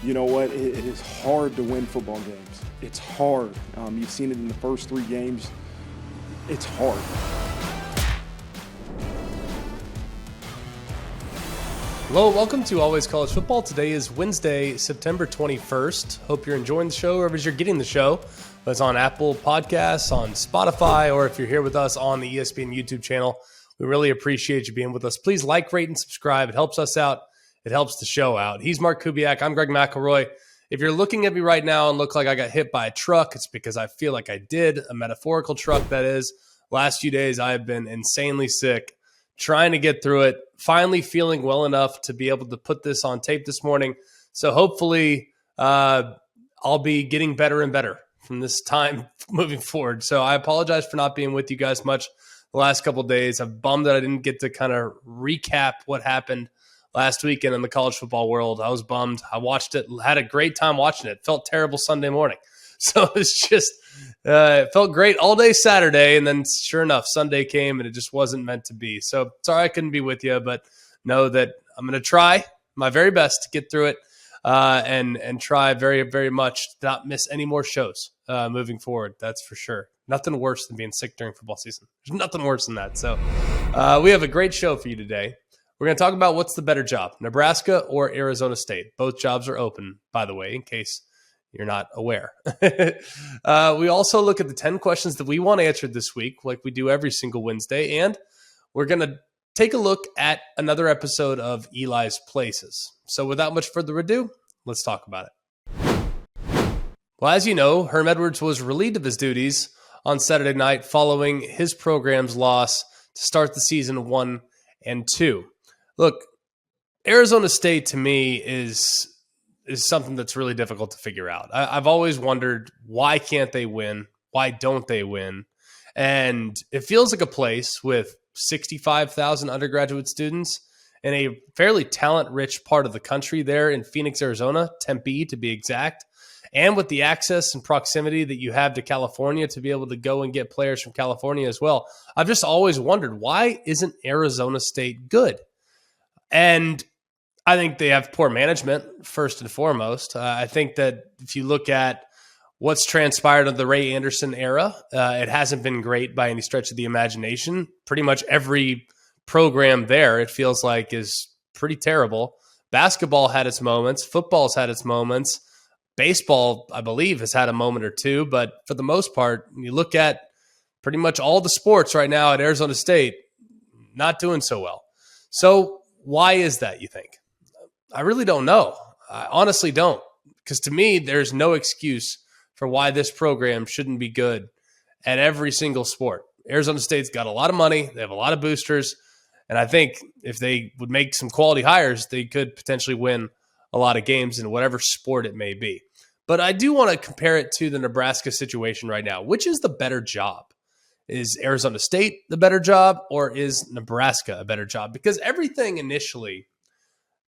you know what, it is hard to win football games. It's hard. You've seen it in the first 3 games. It's hard. Hello, welcome to Always College Football. Today is Wednesday, September 21st. Hope you're enjoying the show wherever you're getting the show. It's on Apple Podcasts, on Spotify, or if you're here with us on the ESPN YouTube channel. We really appreciate you being with us. Please like, rate, and subscribe. It helps us out. It helps the show out. He's Mark Kubiak. I'm Greg McElroy. If you're looking at me right now and look like I got hit by a truck, it's because I feel like I did. A metaphorical truck, that is. Last few days, I have been insanely sick, trying to get through it, finally feeling well enough to be able to put this on tape this morning. So hopefully I'll be getting better and better from this time moving forward. So I apologize for not being with you guys much the last couple of days. I'm bummed that I didn't get to kind of recap what happened last weekend in the college football world. I was bummed. I watched it, had a great time watching it. Felt terrible Sunday morning. So it's just, it felt great all day Saturday, and then sure enough, Sunday came and it just wasn't meant to be. So sorry I couldn't be with you, but know that I'm going to try my very best to get through it and try very, very much to not miss any more shows moving forward. That's for sure. Nothing worse than being sick during football season. There's nothing worse than that. So we have a great show for you today. We're going to talk about what's the better job, Nebraska or Arizona State. Both jobs are open, by the way, in case you're not aware. We also look at the 10 questions that we want answered this week, like we do every single Wednesday. And we're going to take a look at another episode of Eli's Places. So without much further ado, let's talk about it. Well, as you know, Herm Edwards was relieved of his duties on Saturday night following his program's loss to start the season 1 and 2. Look, Arizona State to me is something that's really difficult to figure out. I've always wondered, why can't they win? Why don't they win? And it feels like a place with 65,000 undergraduate students in a fairly talent-rich part of the country there in Phoenix, Arizona, Tempe to be exact, and with the access and proximity that you have to California to be able to go and get players from California as well. I've just always wondered, why isn't Arizona State good? And I think they have poor management, first and foremost. I think that if you look at what's transpired in the Ray Anderson era, it hasn't been great by any stretch of the imagination. Pretty much every program there, it feels like, is pretty terrible. Basketball had its moments. Football's had its moments. Baseball, I believe, has had a moment or two. But for the most part, when you look at pretty much all the sports right now at Arizona State, not doing so well. So why is that, you think? I really don't know. I honestly don't. Because to me, there's no excuse for why this program shouldn't be good at every single sport. Arizona State's got a lot of money. They have a lot of boosters. And I think if they would make some quality hires, they could potentially win a lot of games in whatever sport it may be. But I do want to compare it to the Nebraska situation right now. Which is the better job? Is Arizona State the better job, or is Nebraska a better job? Because everything initially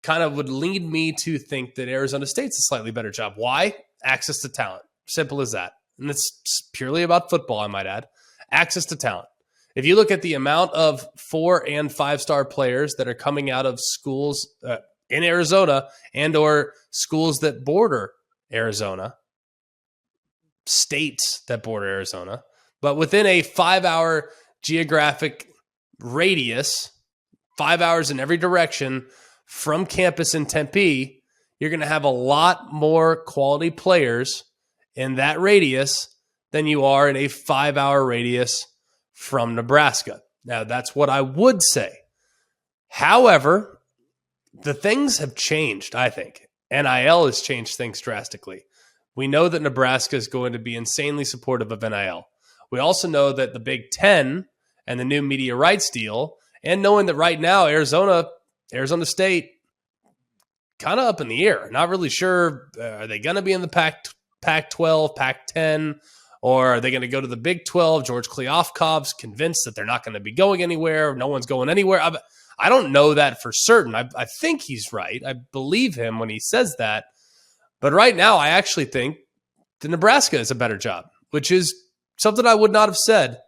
kind of would lead me to think that Arizona State's a slightly better job. Why? Access to talent. Simple as that. And it's purely about football, I might add. Access to talent. If you look at the amount of 4- and 5-star players that are coming out of schools in Arizona and or schools that border Arizona, states that border Arizona, but within a 5-hour geographic radius, 5 hours in every direction from campus in Tempe, you're going to have a lot more quality players in that radius than you are in a 5-hour radius from Nebraska. Now, that's what I would say. However, the things have changed, I think. NIL has changed things drastically. We know that Nebraska is going to be insanely supportive of NIL. We also know that the Big Ten and the new media rights deal, and knowing that right now Arizona State, kind of up in the air. Not really sure. Are they going to be in the Pac-12, Pac-10, or are they going to go to the Big 12? George Kliavkov's convinced that they're not going to be going anywhere. No one's going anywhere. I don't know that for certain. I think he's right. I believe him when he says that. But right now, I actually think that Nebraska is a better job, which is something I would not have said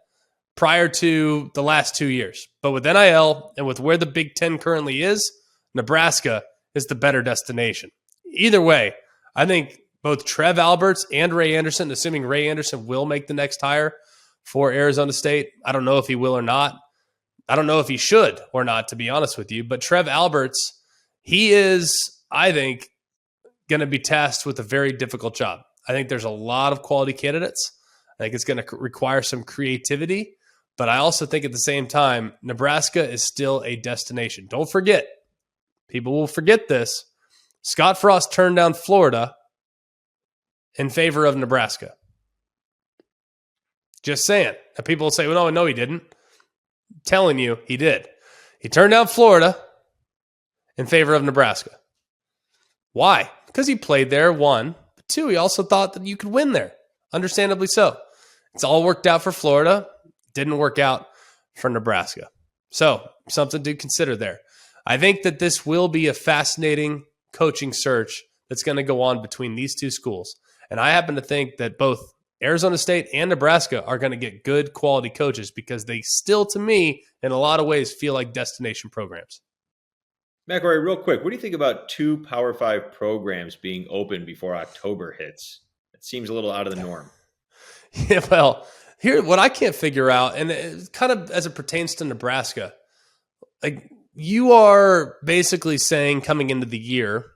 prior to the last 2 years. But with NIL and with where the Big Ten currently is, Nebraska is the better destination. Either way, I think both Trev Alberts and Ray Anderson, assuming Ray Anderson will make the next hire for Arizona State. I don't know if he will or not. I don't know if he should or not, to be honest with you. But Trev Alberts, he is, I think, going to be tasked with a very difficult job. I think there's a lot of quality candidates. I think it's going to require some creativity. But I also think at the same time, Nebraska is still a destination. Don't forget, people will forget this. Scott Frost turned down Florida in favor of Nebraska. Just saying. And people will say, well, no, he didn't. I'm telling you, he did. He turned down Florida in favor of Nebraska. Why? Because he played there, one. But two, he also thought that you could win there. Understandably so. It's all worked out for Florida. Didn't work out for Nebraska. So, something to consider there. I think that this will be a fascinating coaching search that's going to go on between these two schools. And I happen to think that both Arizona State and Nebraska are going to get good quality coaches because they still, to me, in a lot of ways, feel like destination programs. McElroy, real quick, what do you think about 2 Power 5 programs being open before October hits? It seems a little out of the norm. Yeah, well, here, what I can't figure out, and it kind of as it pertains to Nebraska, like you are basically saying coming into the year,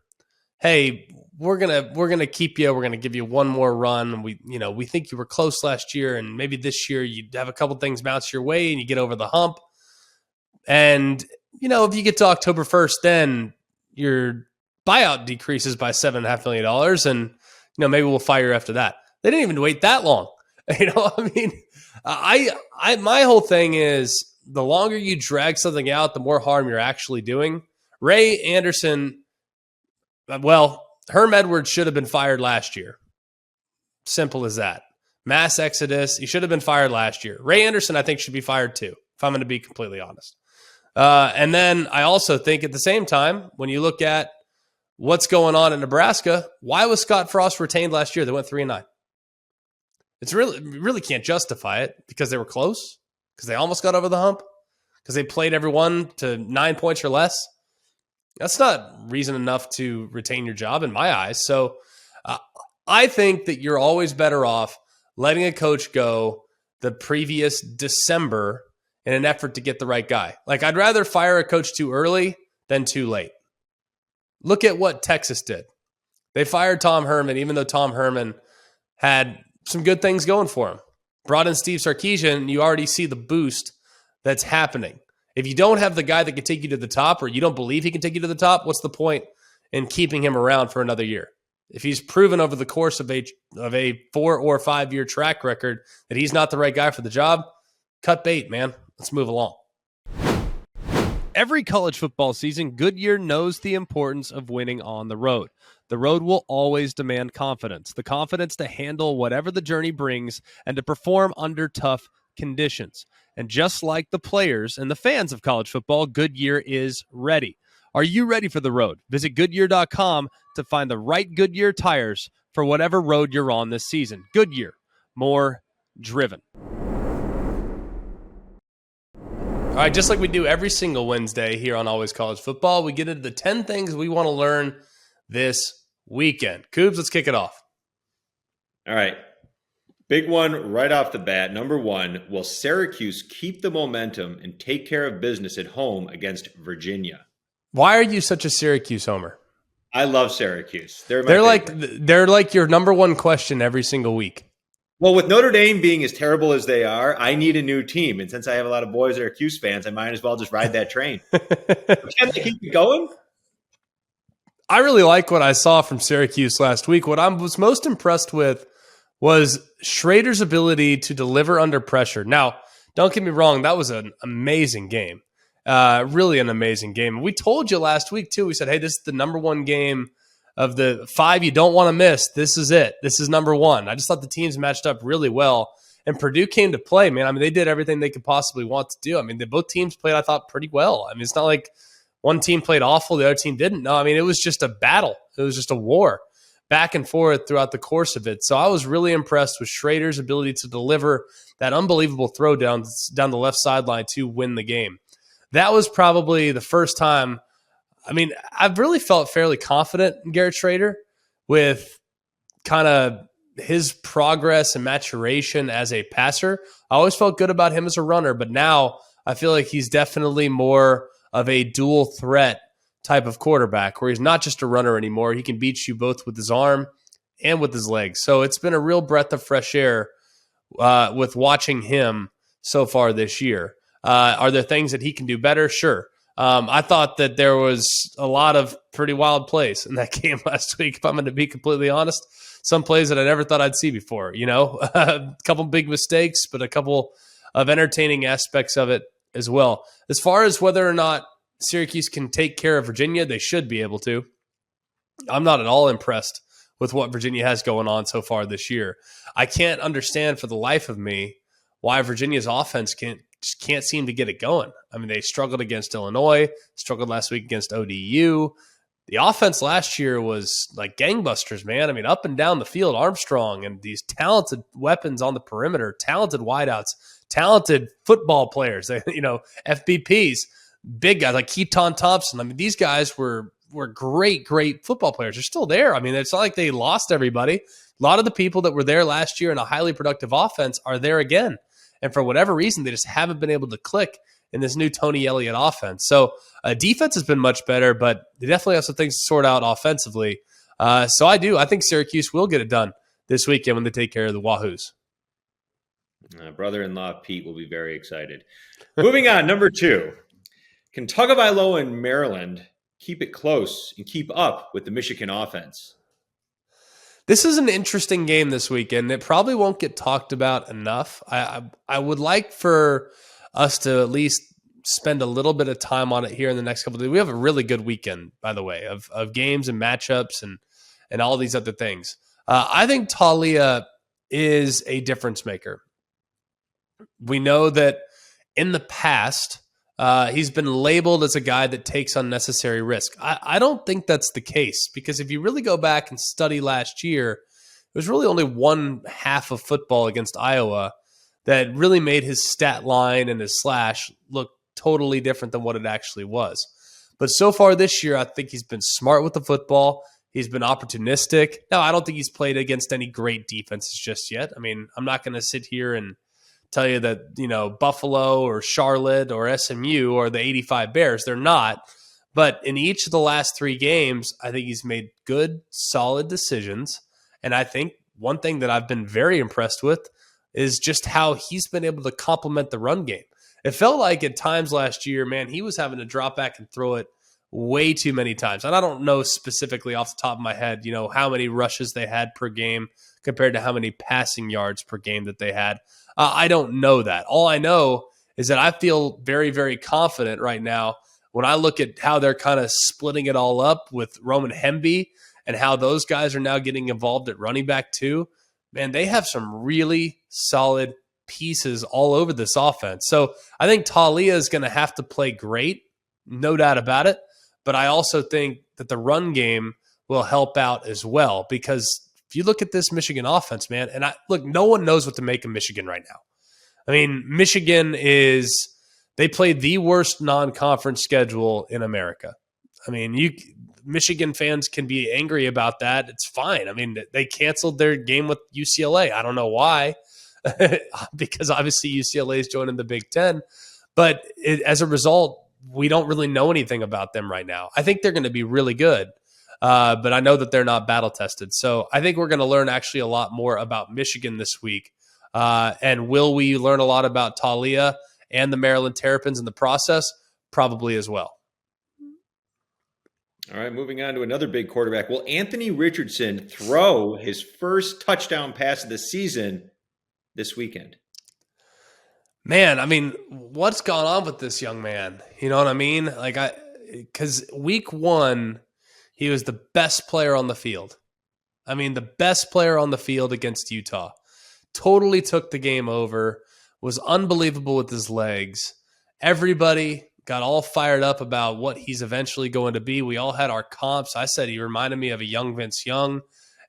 hey, we're gonna keep you. We're gonna give you one more run. We think you were close last year, and maybe this year you have a couple things bounce your way, and you get over the hump. And if you get to October 1st, then your buyout decreases by $7.5 million, and maybe we'll fire you after that. They didn't even wait that long. My whole thing is the longer you drag something out, the more harm you're actually doing. Ray Anderson, Herm Edwards should have been fired last year. Simple as that. Mass exodus. He should have been fired last year. Ray Anderson, I think, should be fired too, if I'm going to be completely honest. And then I also think at the same time, when you look at what's going on in Nebraska, why was Scott Frost retained last year? They went 3-9. It's really can't justify it because they were close, because they almost got over the hump, because they played everyone to 9 points or less. That's not reason enough to retain your job in my eyes. So I think that you're always better off letting a coach go the previous December in an effort to get the right guy. Like, I'd rather fire a coach too early than too late. Look at what Texas did. They fired Tom Herman, even though Tom Herman had some good things going for him. Brought in Steve Sarkisian, you already see the boost that's happening. If you don't have the guy that can take you to the top, or you don't believe he can take you to the top, what's the point in keeping him around for another year? If he's proven over the course of a 4 or 5 year track record that he's not the right guy for the job, cut bait, man. Let's move along. Every college football season, Goodyear knows the importance of winning on the road. The road will always demand confidence, the confidence to handle whatever the journey brings and to perform under tough conditions. And just like the players and the fans of college football, Goodyear is ready. Are you ready for the road? Visit Goodyear.com to find the right Goodyear tires for whatever road you're on this season. Goodyear, more driven. All right, just like we do every single Wednesday here on Always College Football, we get into the 10 things we want to learn this weekend. Coobs, let's kick it off. All right. Big one right off the bat. Number 1, will Syracuse keep the momentum and take care of business at home against Virginia? Why are you such a Syracuse homer? I love Syracuse. They're like your number one question every single week. Well, with Notre Dame being as terrible as they are, I need a new team. And since I have a lot of boys that are Cuse fans, I might as well just ride that train. Can they keep it going? I really like what I saw from Syracuse last week. What I was most impressed with was Schrader's ability to deliver under pressure. Now, don't get me wrong, that was an amazing game. Really an amazing game. We told you last week, too. We said, hey, this is the number one game of the 5 you don't want to miss. This is it. This is number 1. I just thought the teams matched up really well. And Purdue came to play, man. I mean, they did everything they could possibly want to do. I mean, both teams played, I thought, pretty well. I mean, it's not like one team played awful, the other team didn't. No, I mean, it was just a battle. It was just a war back and forth throughout the course of it. So I was really impressed with Schrader's ability to deliver that unbelievable throw down the left sideline to win the game. That was probably the first time. I mean, I've really felt fairly confident in Garrett Schrader, with kind of his progress and maturation as a passer. I always felt good about him as a runner, but now I feel like he's definitely more of a dual threat type of quarterback where he's not just a runner anymore. He can beat you both with his arm and with his legs. So it's been a real breath of fresh air with watching him so far this year. Are there things that he can do better? Sure. I thought that there was a lot of pretty wild plays in that game last week, if I'm going to be completely honest. Some plays that I never thought I'd see before, a couple big mistakes, but a couple of entertaining aspects of it as well. As far as whether or not Syracuse can take care of Virginia, they should be able to. I'm not at all impressed with what Virginia has going on so far this year. I can't understand for the life of me why Virginia's offense just can't seem to get it going. I mean, they struggled against Illinois, struggled last week against ODU. The offense last year was like gangbusters, man. I mean, up and down the field, Armstrong and these talented weapons on the perimeter, talented wideouts, talented football players, FBPs, big guys like Keaton Thompson. I mean, these guys were great football players. They're still there. I mean, it's not like they lost everybody. A lot of the people that were there last year in a highly productive offense are there again. And for whatever reason, they just haven't been able to click in this new Tony Elliott offense. So defense has been much better, but they definitely have some things to sort out offensively. So I think Syracuse will get it done this weekend when they take care of the Wahoos. Brother-in-law Pete will be very excited. Moving on, number 2. Can Tagovailoa and Maryland keep it close and keep up with the Michigan offense? This is an interesting game this weekend. It probably won't get talked about enough. I would like for us to at least spend a little bit of time on it here in the next couple of days. We have a really good weekend, by the way, of games and matchups and all these other things. I think Taulia is a difference maker. We know that in the past, he's been labeled as a guy that takes unnecessary risk. I don't think that's the case, because if you really go back and study last year, it was really only one half of football against Iowa that really made his stat line and his slash look totally different than what it actually was. But so far this year, I think he's been smart with the football. He's been opportunistic. Now, I don't think he's played against any great defenses just yet. I mean, I'm not going to sit here and tell you that, Buffalo or Charlotte or SMU or the 85 Bears. They're not. But in each of the last 3 games, I think he's made good, solid decisions. And I think one thing that I've been very impressed with is just how he's been able to complement the run game. It felt like at times last year, man, he was having to drop back and throw it way too many times. And I don't know specifically off the top of my head, how many rushes they had per game compared to how many passing yards per game that they had. I don't know that. All I know is that I feel very, very confident right now when I look at how they're kind of splitting it all up with Roman Hemby and how those guys are now getting involved at running back too. Man, they have some really solid pieces all over this offense. So I think Taulia is going to have to play great, no doubt about it. But I also think that the run game will help out as well, because if you look at this Michigan offense, man, and no one knows what to make of Michigan right now. I mean, Michigan they played the worst non-conference schedule in America. I mean, Michigan fans can be angry about that. It's fine. I mean, they canceled their game with UCLA. I don't know why, because obviously UCLA is joining the Big Ten. But as a result, we don't really know anything about them right now. I think they're going to be really good, but I know that they're not battle-tested. So I think we're going to learn actually a lot more about Michigan this week. And will we learn a lot about Taulia and the Maryland Terrapins in the process? Probably as well. All right, moving on to another big quarterback. Will Anthony Richardson throw his first touchdown pass of the season this weekend? Man, I mean, what's gone on with this young man? You know what I mean? Because week 1, he was the best player on the field. I mean, the best player on the field against Utah. Totally took the game over, was unbelievable with his legs. Everybody got all fired up about what he's eventually going to be. We all had our comps. I said he reminded me of a young Vince Young.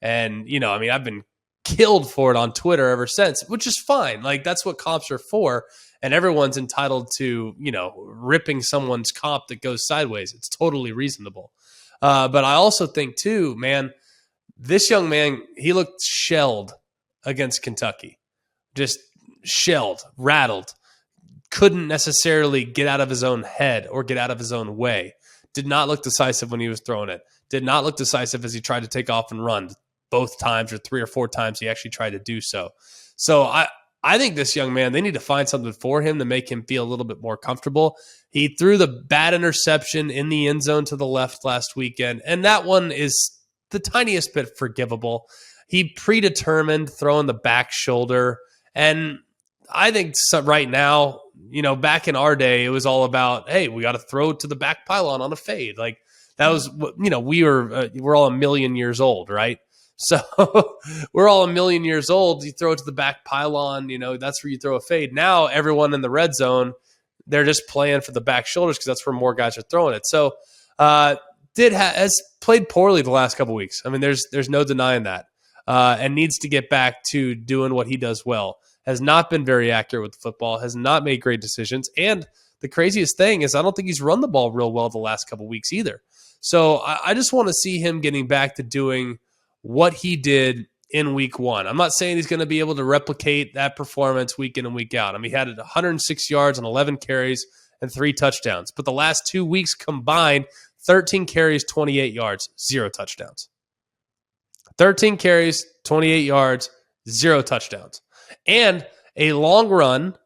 And, I've been killed for it on Twitter ever since, which is fine. That's what comps are for. And everyone's entitled to, ripping someone's comp that goes sideways. It's totally reasonable. But I also think too, man, This young man, he looked shelled against Kentucky. Just shelled, rattled. Couldn't necessarily get out of his own head or get out of his own way. Did not look decisive when he was throwing it. Did not look decisive as he tried to take off and run. Both times or 3 or 4 times he actually tried to do so. So I think this young man, they need to find something for him to make him feel a little bit more comfortable. He threw the bad interception in the end zone to the left last weekend, and that one is the tiniest bit forgivable. He predetermined throwing the back shoulder, and I think right now, back in our day, it was all about, hey, we got to throw to the back pylon on a fade. Like that was, we're all a million years old, right? So we're all a million years old. You throw it to the back pylon, that's where you throw a fade. Now everyone in the red zone, they're just playing for the back shoulders because that's where more guys are throwing it. So has played poorly the last couple weeks. I mean, there's no denying that, and needs to get back to doing what he does well. Has not been very accurate with the football, has not made great decisions. And the craziest thing is I don't think he's run the ball real well the last couple weeks either. So I just want to see him getting back to doing what he did in week 1. I'm not saying he's going to be able to replicate that performance week in and week out. I mean, he had 106 yards on 11 carries and 3 touchdowns. But the last 2 weeks combined, 13 carries, 28 yards, 0 touchdowns. 13 carries, 28 yards, 0 touchdowns. And a long run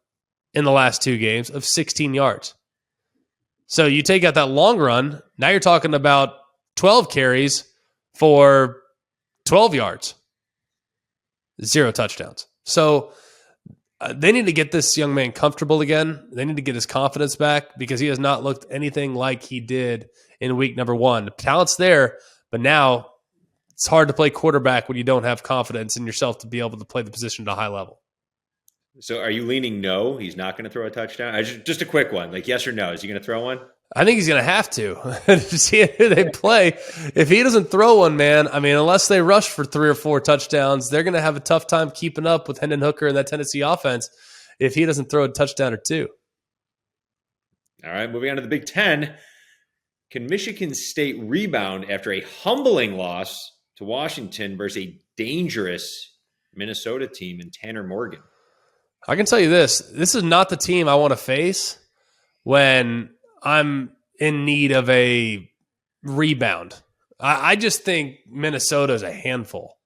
in the last 2 games of 16 yards. So you take out that long run, now you're talking about 12 carries for 12 yards, 0 touchdowns. So they need to get this young man comfortable again. They need to get his confidence back because he has not looked anything like he did in week number 1. The talent's there, but now it's hard to play quarterback when you don't have confidence in yourself to be able to play the position at a high level. So are you leaning no, he's not going to throw a touchdown? Just a quick one, like yes or no. Is he going to throw one? I think he's going to have to see who they play. If he doesn't throw one, man, I mean, unless they rush for 3 or 4 touchdowns, they're going to have a tough time keeping up with Hendon Hooker and that Tennessee offense if he doesn't throw a touchdown or 2. All right, moving on to the Big Ten. Can Michigan State rebound after a humbling loss to Washington versus a dangerous Minnesota team in Tanner Morgan? I can tell you this. This is not the team I want to face when I'm in need of a rebound. I just think Minnesota is a handful.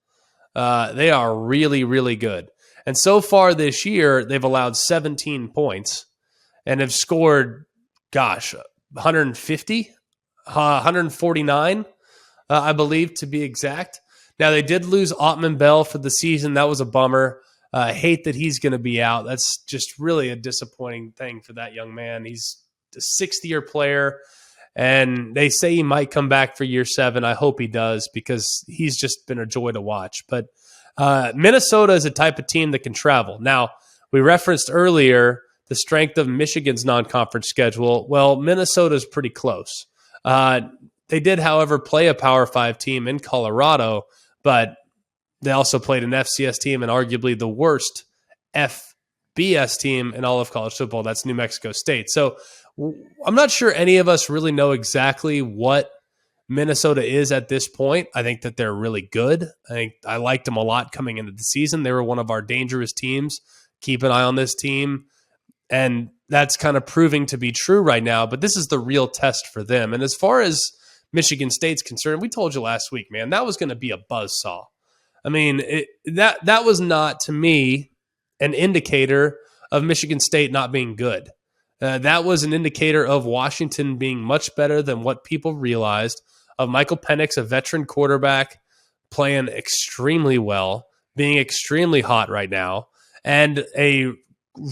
They are really, really good. And so far this year, they've allowed 17 points and have scored, 150, 149, I believe, to be exact. Now, they did lose Ottman Bell for the season. That was a bummer. I hate that he's going to be out. That's just really a disappointing thing for that young man. He's a 6th-year player, and they say he might come back for year 7. I hope he does because he's just been a joy to watch. But Minnesota is a type of team that can travel. Now, we referenced earlier the strength of Michigan's non-conference schedule. Well, Minnesota's pretty close. They did, however, play a Power 5 team in Colorado, but they also played an FCS team and arguably the worst FBS team in all of college football. That's New Mexico State. So I'm not sure any of us really know exactly what Minnesota is at this point. I think that they're really good. I liked them a lot coming into the season. They were one of our dangerous teams. Keep an eye on this team. And that's kind of proving to be true right now. But this is the real test for them. And as far as Michigan State's concerned, we told you last week, man, that was going to be a buzzsaw. I mean, that was not, to me, an indicator of Michigan State not being good. That was an indicator of Washington being much better than what people realized, of Michael Penix, a veteran quarterback, playing extremely well, being extremely hot right now, and a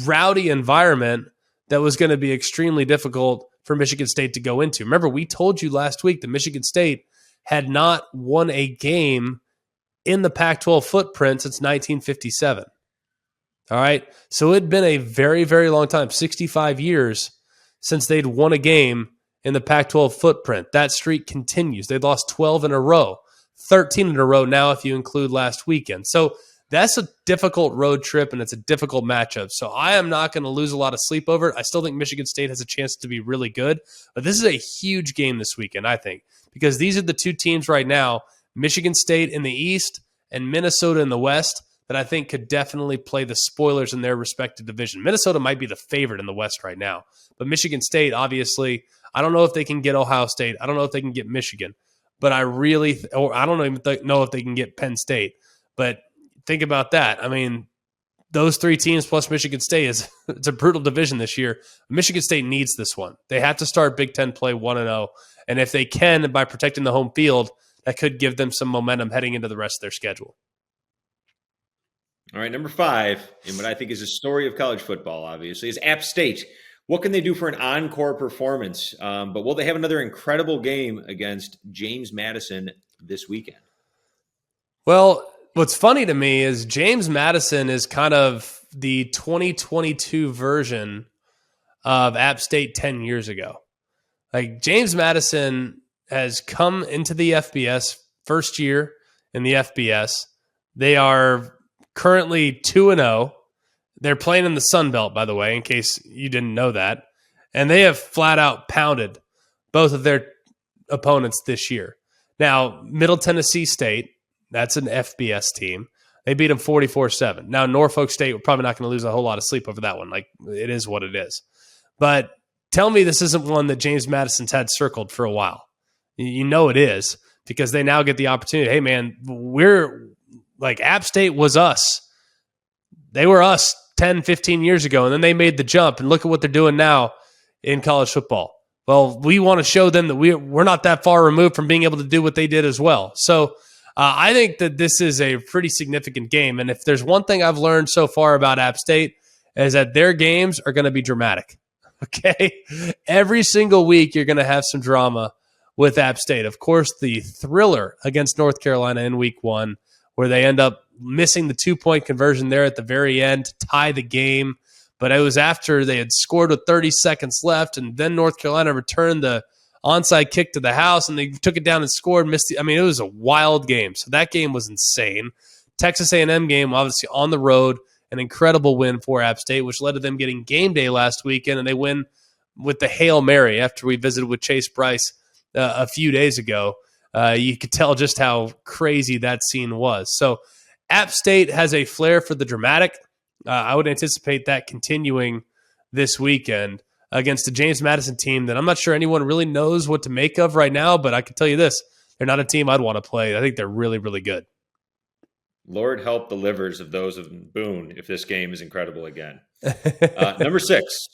rowdy environment that was going to be extremely difficult for Michigan State to go into. Remember, we told you last week that Michigan State had not won a game in the Pac-12 footprint since 1957. All right. So it had been a very, very long time, 65 years since they'd won a game in the Pac-12 footprint. That streak continues. They lost 12 in a row, 13 in a row now if you include last weekend. So that's a difficult road trip and it's a difficult matchup. So I am not going to lose a lot of sleep over it. I still think Michigan State has a chance to be really good, but this is a huge game this weekend, I think, because these are the two teams right now Michigan State in the East and Minnesota in the West that I think could definitely play the spoilers in their respective division. Minnesota might be the favorite in the West right now, but Michigan State, obviously, I don't know if they can get Ohio State. I don't know if they can get Michigan, but I don't even know if they can get Penn State. But think about that. I mean, those three teams plus Michigan State it's a brutal division this year. Michigan State needs this one. They have to start Big Ten play 1-0, and if they can, by protecting the home field, that could give them some momentum heading into the rest of their schedule. All right, number 5, and what I think is a story of college football, obviously, is App State. What can they do for an encore performance? But will they have another incredible game against James Madison this weekend? Well, what's funny to me is James Madison is kind of the 2022 version of App State 10 years ago. Like, James Madison has come into the FBS, first year in the FBS. They are currently 2-0. They're playing in the Sun Belt, by the way, in case you didn't know that. And they have flat out pounded both of their opponents this year. Now, Middle Tennessee State, that's an FBS team. They beat them 44-7. Now, Norfolk State, we're probably not going to lose a whole lot of sleep over that one. Like, it is what it is. But tell me this isn't one that James Madison's had circled for a while. You know it is, because they now get the opportunity. Hey, man, we're like, App State was us. They were us 10, 15 years ago, and then they made the jump, and look at what they're doing now in college football. Well, we want to show them that we're not that far removed from being able to do what they did as well. So I think that this is a pretty significant game, and if there's one thing I've learned so far about App State is that their games are going to be dramatic, okay? Every single week you're going to have some drama with App State. Of course, the thriller against North Carolina in week 1, where they end up missing the 2-point conversion there at the very end to tie the game. But it was after they had scored with 30 seconds left, and then North Carolina returned the onside kick to the house, and they took it down and scored. It was a wild game. So that game was insane. Texas A&M game, obviously on the road, an incredible win for App State, which led to them getting game day last weekend, and they win with the Hail Mary after we visited with Chase Bryce a few days ago. You could tell just how crazy that scene was. So App State has a flair for the dramatic. I would anticipate that continuing this weekend against the James Madison team that I'm not sure anyone really knows what to make of right now, but I can tell you this, they're not a team I'd want to play. I think they're really, really good. Lord help the livers of those of Boone if this game is incredible again. Number 6,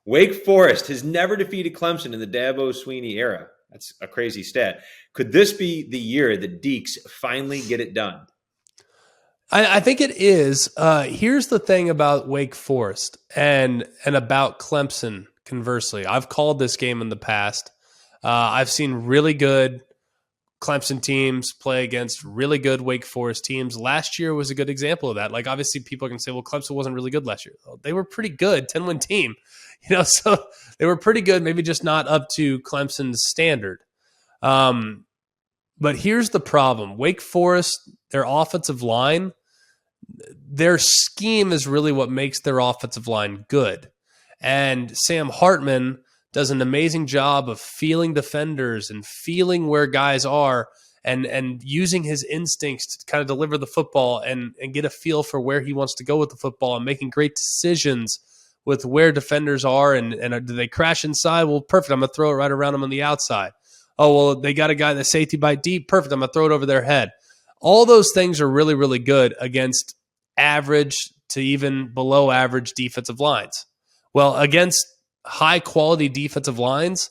Wake Forest has never defeated Clemson in the Dabo Sweeney era. That's a crazy stat. Could this be the year the Deeks finally get it done? I think it is. Here's the thing about Wake Forest and about Clemson, conversely. I've called this game in the past. I've seen really good Clemson teams play against really good Wake Forest teams. Last year was a good example of that. Like, obviously, people can say, well, Clemson wasn't really good last year. They were pretty good, 10-win team. So they were pretty good, maybe just not up to Clemson's standard. But here's the problem. Wake Forest, their offensive line, their scheme is really what makes their offensive line good. And Sam Hartman does an amazing job of feeling defenders and feeling where guys are and using his instincts to kind of deliver the football and get a feel for where he wants to go with the football and making great decisions with where defenders are and do they crash inside? Well, perfect. I'm going to throw it right around them on the outside. Oh, well, they got a guy that safety by deep. Perfect. I'm going to throw it over their head. All those things are really, really good against average to even below average defensive lines. Well, against high-quality defensive lines,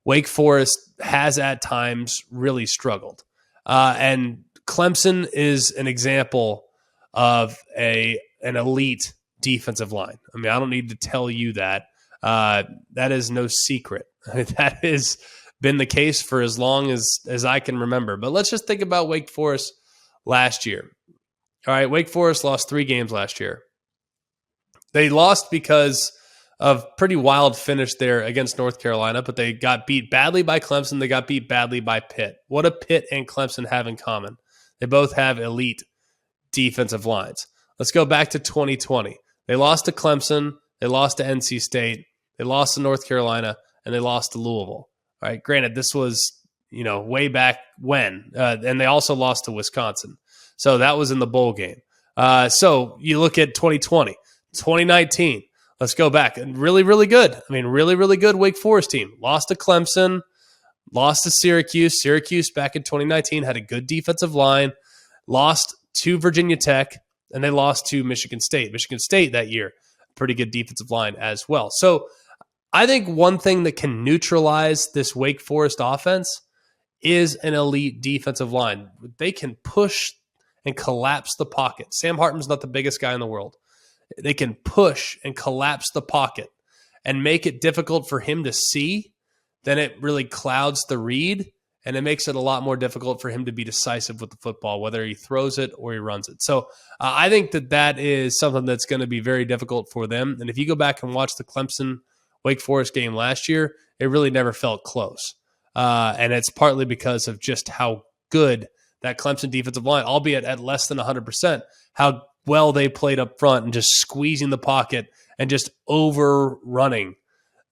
Wake Forest has at times really struggled. And Clemson is an example of an elite defensive line. I mean, I don't need to tell you that. That is no secret. That has been the case for as long as I can remember. But let's just think about Wake Forest last year. All right, Wake Forest lost 3 games last year. They lost because of pretty wild finish there against North Carolina, but they got beat badly by Clemson. They got beat badly by Pitt. What do Pitt and Clemson have in common? They both have elite defensive lines. Let's go back to 2020. They lost to Clemson. They lost to NC State. They lost to North Carolina, and they lost to Louisville. All right, granted, this was way back when. And they also lost to Wisconsin. So that was in the bowl game. So you look at 2020, 2019. Let's go back. And really, really good. I mean, really, really good Wake Forest team. Lost to Clemson, lost to Syracuse. Syracuse back in 2019 had a good defensive line, lost to Virginia Tech, and they lost to Michigan State. Michigan State that year, pretty good defensive line as well. So I think one thing that can neutralize this Wake Forest offense is an elite defensive line. They can push and collapse the pocket. Sam Hartman's not the biggest guy in the world. They can push and collapse the pocket and make it difficult for him to see. Then it really clouds the read, and it makes it a lot more difficult for him to be decisive with the football, whether he throws it or he runs it. So I think that is something that's going to be very difficult for them. And if you go back and watch the Clemson-Wake Forest game last year, it really never felt close. And it's partly because of just how good that Clemson defensive line, albeit at less than 100%, how well they played up front and just squeezing the pocket and just overrunning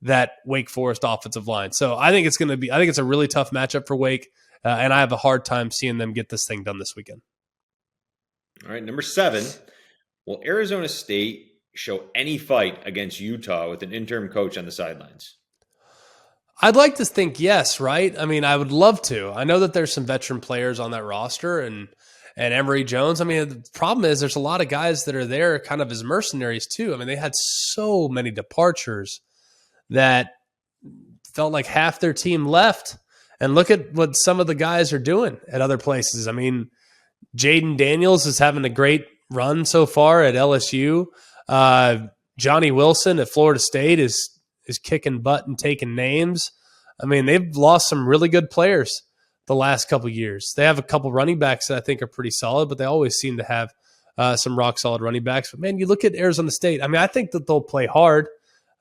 that Wake Forest offensive line. So I think it's a really tough matchup for Wake, and I have a hard time seeing them get this thing done this weekend. All right, number 7. Will Arizona State show any fight against Utah with an interim coach on the sidelines? I'd like to think yes, right? I mean, I would love to. I know that there's some veteran players on that roster and Emory Jones. I mean, the problem is there's a lot of guys that are there kind of as mercenaries too. I mean, they had so many departures that felt like half their team left. And look at what some of the guys are doing at other places. I mean, Jalon Daniels is having a great run so far at LSU. Johnny Wilson at Florida State is kicking butt and taking names. I mean, they've lost some really good players the last couple of years. They have a couple running backs that I think are pretty solid, but they always seem to have some rock-solid running backs. But, man, you look at Arizona State. I mean, I think that they'll play hard.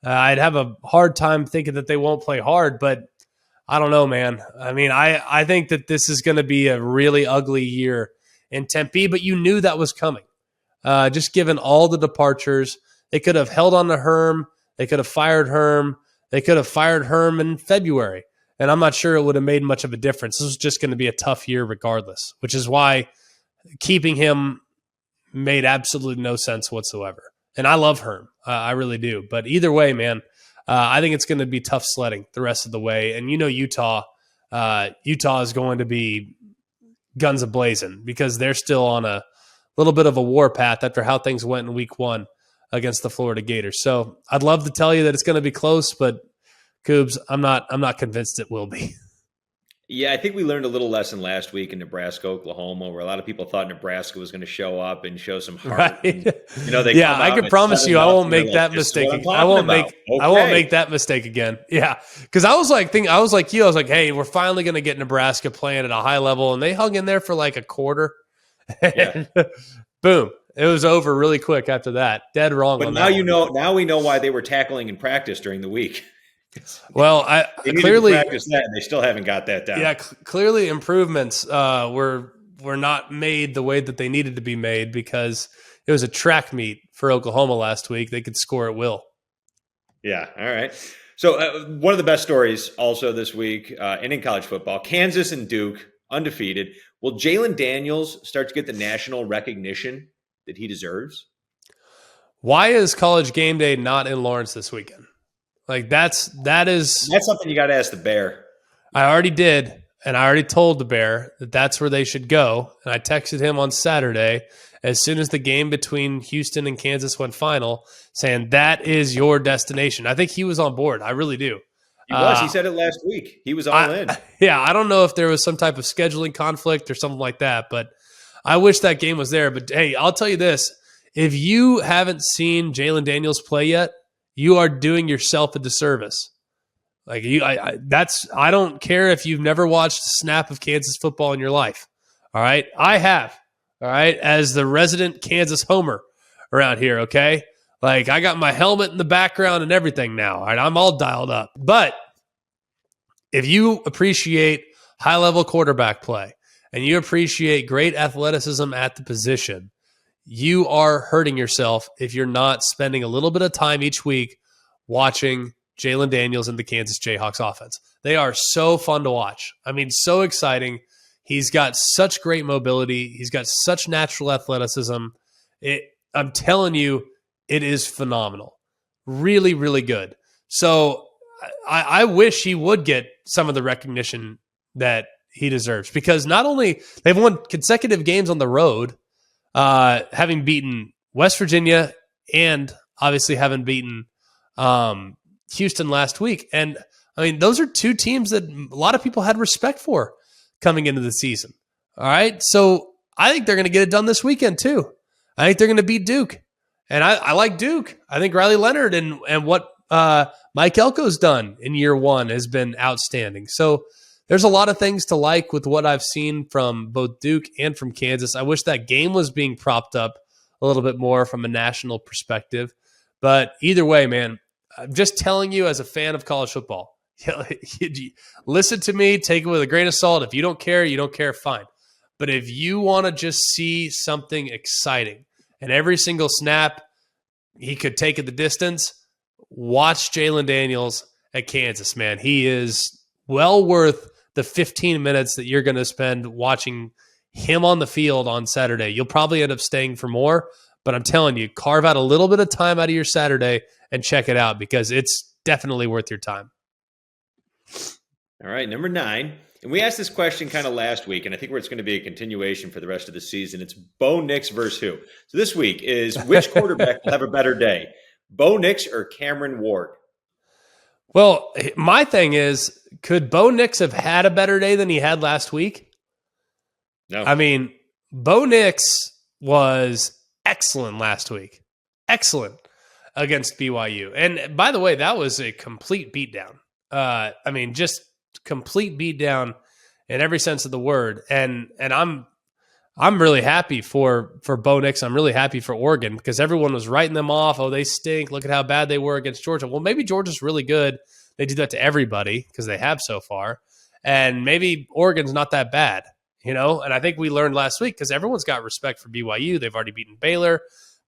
I'd have a hard time thinking that they won't play hard, but I don't know, man. I mean, I think that this is going to be a really ugly year in Tempe, but you knew that was coming. Just given all the departures, they could have held on to Herm. They could have fired Herm. They could have fired Herm in February. And I'm not sure it would have made much of a difference. This was just going to be a tough year regardless, which is why keeping him made absolutely no sense whatsoever. And I love Herm. I really do. But either way, man, I think it's going to be tough sledding the rest of the way. And Utah is going to be guns a-blazing because they're still on a little bit of a war path after how things went in week 1 against the Florida Gators. So I'd love to tell you that it's going to be close, but Coobs, I'm not convinced it will be. Yeah, I think we learned a little lesson last week in Nebraska, Oklahoma, where a lot of people thought Nebraska was going to show up and show some heart. Right. And, I can promise you, I won't make that mistake. I won't make that mistake again. Yeah, because I was like, hey, we're finally going to get Nebraska playing at a high level, and they hung in there for like a quarter. Yeah. Boom. It was over really quick after that. Dead wrong. But now now we know why they were tackling in practice during the week. Well, they clearly practice that, and they still haven't got that down. Yeah, clearly improvements were not made the way that they needed to be made because it was a track meet for Oklahoma last week. They could score at will. Yeah. All right. So one of the best stories also this week, and in college football, Kansas and Duke undefeated. Will Jalon Daniels start to get the national recognition that he deserves? Why is College Game Day not in Lawrence this weekend? Like that's something you got to ask the Bear. I already did, and I already told the Bear that that's where they should go. And I texted him on Saturday as soon as the game between Houston and Kansas went final, saying that is your destination. I think he was on board. I really do. He was. He said it last week. He was all in. Yeah, I don't know if there was some type of scheduling conflict or something like that, but I wish that game was there. But hey, I'll tell you this: if you haven't seen Jalon Daniels play yet, you are doing yourself a disservice. Like I don't care if you've never watched a snap of Kansas football in your life. All right, I have. All right, as the resident Kansas homer around here. Okay, like I got my helmet in the background and everything now. All right, I'm all dialed up. But if you appreciate high level quarterback play and you appreciate great athleticism at the position, you are hurting yourself if you're not spending a little bit of time each week watching Jalon Daniels and the Kansas Jayhawks offense. They are so fun to watch. I mean, so exciting. He's got such great mobility. He's got such natural athleticism. I'm telling you, it is phenomenal. Really, really good. So I wish he would get some of the recognition that he deserves, because not only they've won consecutive games on the road, having beaten West Virginia and obviously having beaten Houston last week. And I mean, those are two teams that a lot of people had respect for coming into the season. All right. So I think they're going to get it done this weekend too. I think they're going to beat Duke. And I like Duke. I think Riley Leonard and what Mike Elko's done in year one has been outstanding. So there's a lot of things to like with what I've seen from both Duke and from Kansas. I wish that game was being propped up a little bit more from a national perspective. But either way, man, I'm just telling you as a fan of college football, listen to me, take it with a grain of salt. If you don't care, fine. But if you want to just see something exciting and every single snap he could take at the distance, watch Jalon Daniels at Kansas, man. He is well worth the 15 minutes that you're going to spend watching him on the field on Saturday. You'll probably end up staying for more, but I'm telling you, carve out a little bit of time out of your Saturday and check it out, because it's definitely worth your time. All right, number 9. And we asked this question kind of last week, and I think it's going to be a continuation for the rest of the season. It's Bo Nix versus who? So this week is which quarterback will have a better day, Bo Nix or Cameron Ward? Well, my thing is, could Bo Nix have had a better day than he had last week? No. I mean, Bo Nix was excellent last week. Excellent against BYU. And by the way, that was a complete beatdown. I mean, just complete beatdown in every sense of the word. And I'm really happy for Bo Nix. I'm really happy for Oregon, because everyone was writing them off. Oh, they stink. Look at how bad they were against Georgia. Well, maybe Georgia's really good. They do that to everybody because they have so far. And maybe Oregon's not that bad, And I think we learned last week, because everyone's got respect for BYU. They've already beaten Baylor,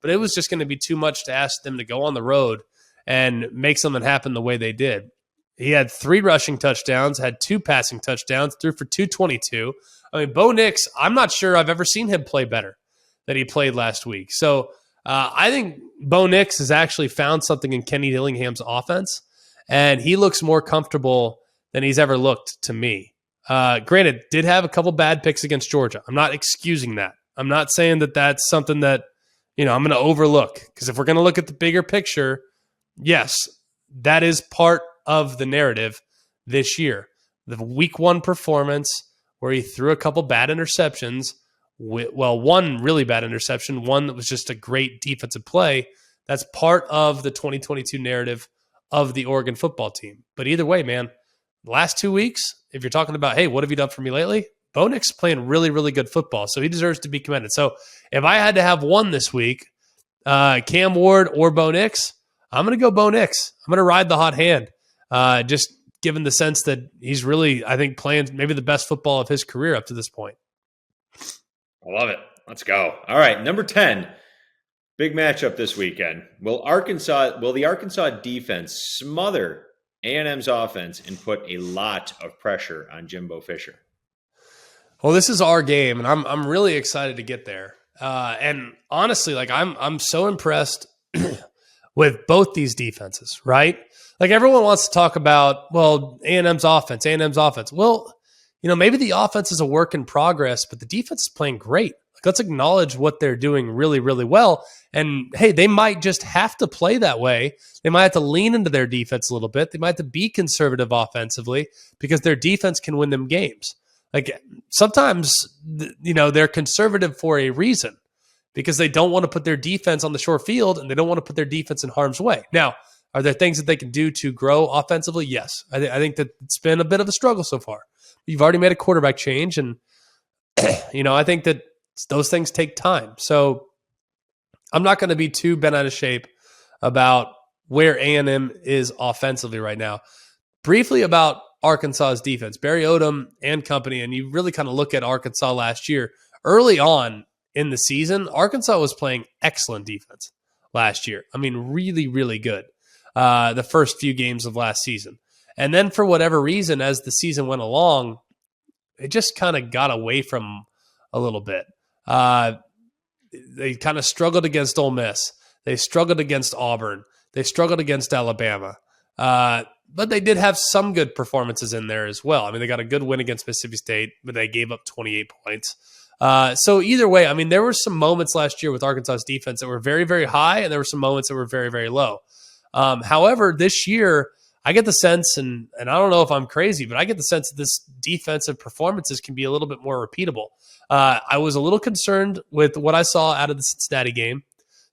but it was just going to be too much to ask them to go on the road and make something happen the way they did. He had 3 rushing touchdowns, had 2 passing touchdowns, threw for 222. I mean, Bo Nix, I'm not sure I've ever seen him play better than he played last week. So I think Bo Nix has actually found something in Kenny Dillingham's offense, and he looks more comfortable than he's ever looked to me. Granted, did have a couple bad picks against Georgia. I'm not excusing that. I'm not saying that that's something that, I'm going to overlook, because if we're going to look at the bigger picture, yes, that is part of the narrative this year. The week 1 performance where he threw a couple bad interceptions, one really bad interception, one that was just a great defensive play. That's part of the 2022 narrative of the Oregon football team. But either way, man, the last 2 weeks, if you're talking about, hey, what have you done for me lately? Bo Nix playing really, really good football, so he deserves to be commended. So if I had to have one this week, Cam Ward or Bo Nix, I'm going to go Bo Nix. I'm going to ride the hot hand, just given the sense that he's really, I think, playing maybe the best football of his career up to this point. I love it. Let's go. All right, number 10, big matchup this weekend. Will the Arkansas defense smother A&M's offense and put a lot of pressure on Jimbo Fisher? Well, this is our game, and I'm really excited to get there. And honestly, I'm so impressed with both these defenses, right? Like, everyone wants to talk about, well, A&M's offense. Well, maybe the offense is a work in progress, but the defense is playing great. Like, let's acknowledge what they're doing really, really well. And hey, they might just have to play that way. They might have to lean into their defense a little bit. They might have to be conservative offensively, because their defense can win them games. Like, sometimes, they're conservative for a reason, because they don't want to put their defense on the short field, and they don't want to put their defense in harm's way. Now, are there things that they can do to grow offensively? Yes. I think that it's been a bit of a struggle so far. You've already made a quarterback change, and, I think that those things take time. So I'm not going to be too bent out of shape about where A&M is offensively right now. Briefly about Arkansas's defense, Barry Odom and company, and you really kind of look at Arkansas last year. Early on in the season, Arkansas was playing excellent defense last year. I mean, really, really good the first few games of last season. And then for whatever reason, as the season went along, it just kind of got away from a little bit. They kind of struggled against Ole Miss. They struggled against Auburn. They struggled against Alabama. But they did have some good performances in there as well. I mean, they got a good win against Mississippi State, but they gave up 28 points. So either way, I mean, there were some moments last year with Arkansas's defense that were very, very high, and there were some moments that were very, very low. However, this year, I get the sense, and I don't know if I'm crazy, but I get the sense that this defensive performances can be a little bit more repeatable. I was a little concerned with what I saw out of the Cincinnati game.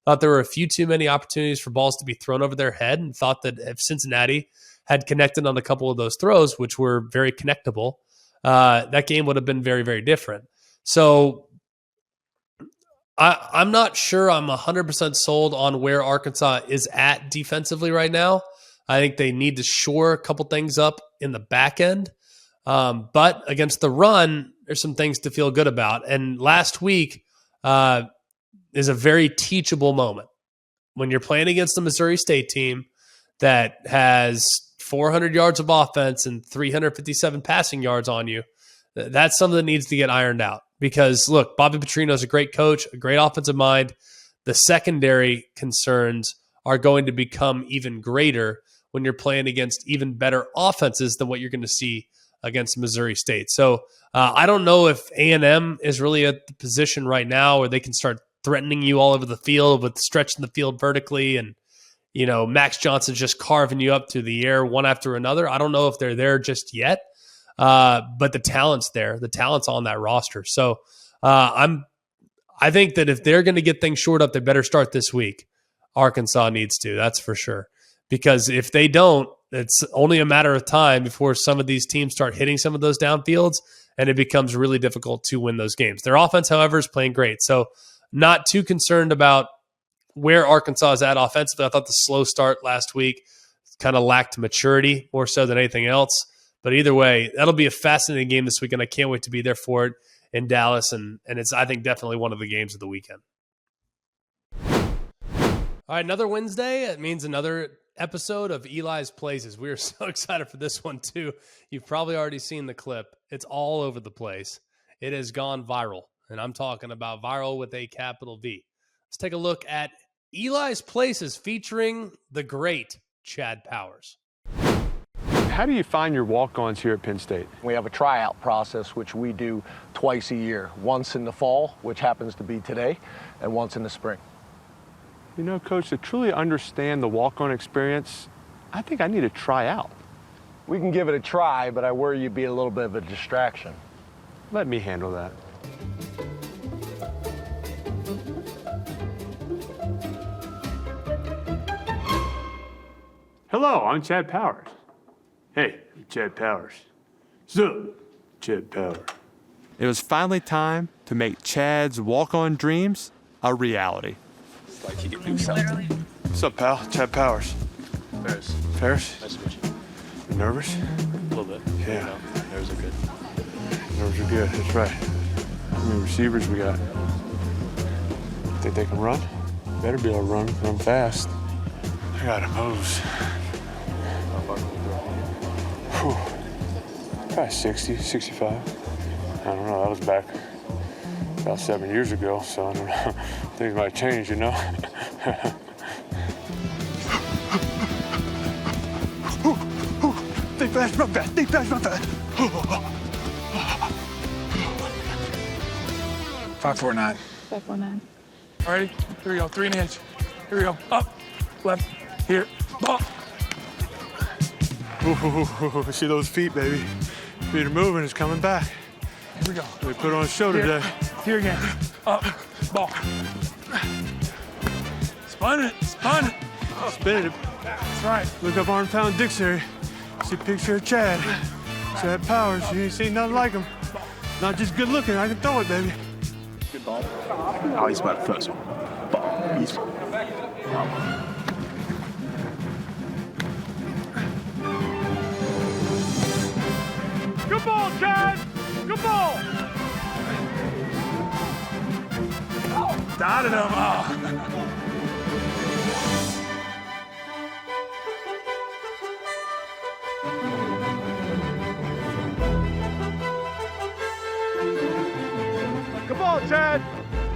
Thought there were a few too many opportunities for balls to be thrown over their head, and thought that if Cincinnati had connected on a couple of those throws, which were very connectable, that game would have been very, very different. So I'm not sure I'm 100% sold on where Arkansas is at defensively right now. I think they need to shore a couple things up in the back end. But against the run, there's some things to feel good about. And last week is a very teachable moment. When you're playing against the Missouri State team that has 400 yards of offense and 357 passing yards on you, that's something that needs to get ironed out. Because, look, Bobby Petrino's a great coach, a great offensive mind. The secondary concerns are going to become even greater when you're playing against even better offenses than what you're going to see against Missouri State. So I don't know if A&M is really at the position right now where they can start threatening you all over the field with stretching the field vertically and, you know, Max Johnson's just carving you up through the air one after another. I don't know if they're there just yet, but the talent's there. The talent's on that roster. So I think that if they're going to get things shored up, they better start this week. Arkansas needs to, that's for sure. Because if they don't, it's only a matter of time before some of these teams start hitting some of those downfields, and it becomes really difficult to win those games. Their offense, however, is playing great. So not too concerned about where Arkansas is at offensively. I thought the slow start last week kind of lacked maturity more so than anything else. But either way, that'll be a fascinating game this weekend. I can't wait to be there for it in Dallas, and it's, I think, definitely one of the games of the weekend. All right, another Wednesday. It means another episode of Eli's Places. We are so excited for this one, too. You've probably already seen the clip. It's all over the place. It has gone viral, and I'm talking about viral with a capital V. Let's take a look at Eli's Places featuring the great Chad Powers. How do you find your walk-ons here at Penn State? We have a tryout process, which we do twice a year, once in the fall, which happens to be today, and once in the spring. You know, Coach, to truly understand the walk-on experience, I think I need to try out. We can give it a try, but I worry you'd be a little bit of a distraction. Let me handle that. Hello, I'm Chad Powers. Hey, I'm Chad Powers. So, Chad Powers. It was finally time to make Chad's walk-on dreams a reality. Like you can do something. What's up, pal? Chad Powers. Ferris. Ferris? Nice to meet you. You nervous? A little bit. Yeah. Nerves are good. Nerves are good, that's right. How many receivers we got? Think they can run? Better be able to run, because I'm fast. I gotta moves. Whew. Probably 60, 65. I don't know, that was back about 7 years ago, so I don't know. Things might change, you know? Think fast, run fast. Think fast, run fast. 549. 549. All righty, here we go, 3 and inch. Here we go, up, left, here, ball. Ooh, see those feet, baby. Feet are moving, it's coming back. Here we go. We put on a show today. Here again, up, ball. Spun it. Spin it. That's right. Look up Arm Pound Dictionary. See a picture of Chad. Chad Powers. You ain't seen nothing like him. Not just good looking, I can throw it, baby. Good ball. Oh, he's about the first one. Ball. Easy. Good ball, Chad! Good ball! Dotted him. Oh.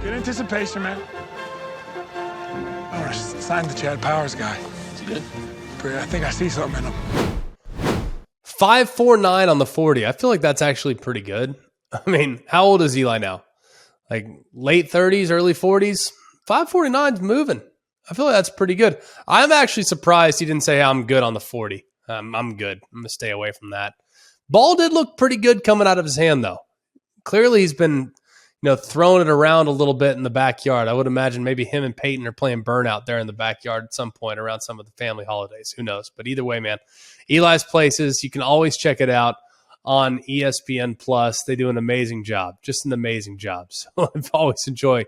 Good anticipation, man. I want to sign the Chad Powers guy. Is he good? I think I see something in him. 5.49 on the 40. I feel like that's actually pretty good. I mean, how old is Eli now? Like late 30s, early 40s? 5.49 is moving. I feel like that's pretty good. I'm actually surprised he didn't say I'm good on the 40. I'm good. I'm going to stay away from that. Ball did look pretty good coming out of his hand, though. Clearly he's been throwing it around a little bit in the backyard. I would imagine maybe him and Peyton are playing burnout there in the backyard at some point around some of the family holidays. Who knows? But either way, man, Eli's Places, you can always check it out on ESPN Plus. They do an amazing job, just an amazing job. So I've always enjoyed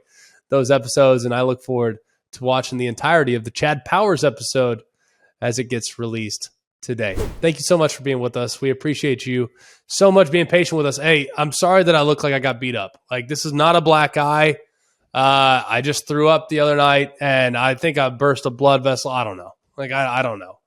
those episodes, and I look forward to watching the entirety of the Chad Powers episode as it gets released today. Thank you so much for being with us. We appreciate you so much being patient with us. Hey, I'm sorry that I look like I got beat up. Like, this is not a black eye. I just threw up the other night, and I think I burst a blood vessel. I don't know. Like, I don't know.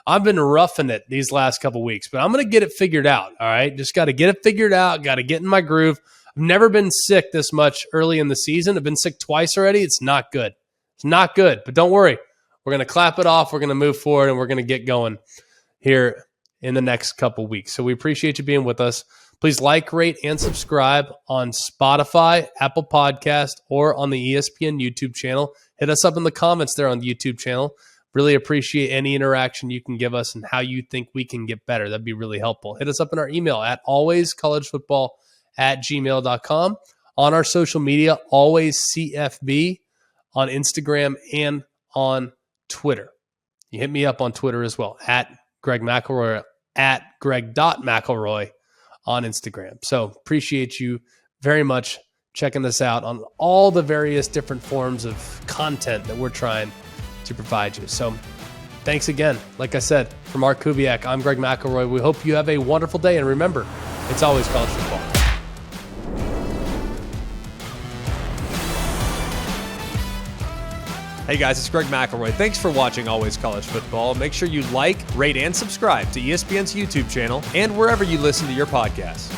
I've been roughing it these last couple weeks, but I'm going to get it figured out, all right? Just got to get it figured out, got to get in my groove. I've never been sick this much early in the season. I've been sick twice already. It's not good. It's not good, but don't worry. We're going to clap it off. We're going to move forward, and we're going to get going here in the next couple weeks. So we appreciate you being with us. Please like, rate, and subscribe on Spotify, Apple Podcast, or on the ESPN YouTube channel. Hit us up in the comments there on the YouTube channel. Really appreciate any interaction you can give us and how you think we can get better. That'd be really helpful. Hit us up in our email at alwayscollegefootball@gmail.com. On our social media, alwaysCFB on Instagram and on Twitter. You hit me up on Twitter as well, at Greg McElroy, at Greg.McElroy on Instagram. So appreciate you very much checking us out on all the various different forms of content that we're trying to provide you. So thanks again. Like I said, for Mark Kubiak, I'm Greg McElroy. We hope you have a wonderful day. And remember, it's always college football. Hey guys, it's Greg McElroy. Thanks for watching Always College Football. Make sure you like, rate, and subscribe to ESPN's YouTube channel and wherever you listen to your podcasts.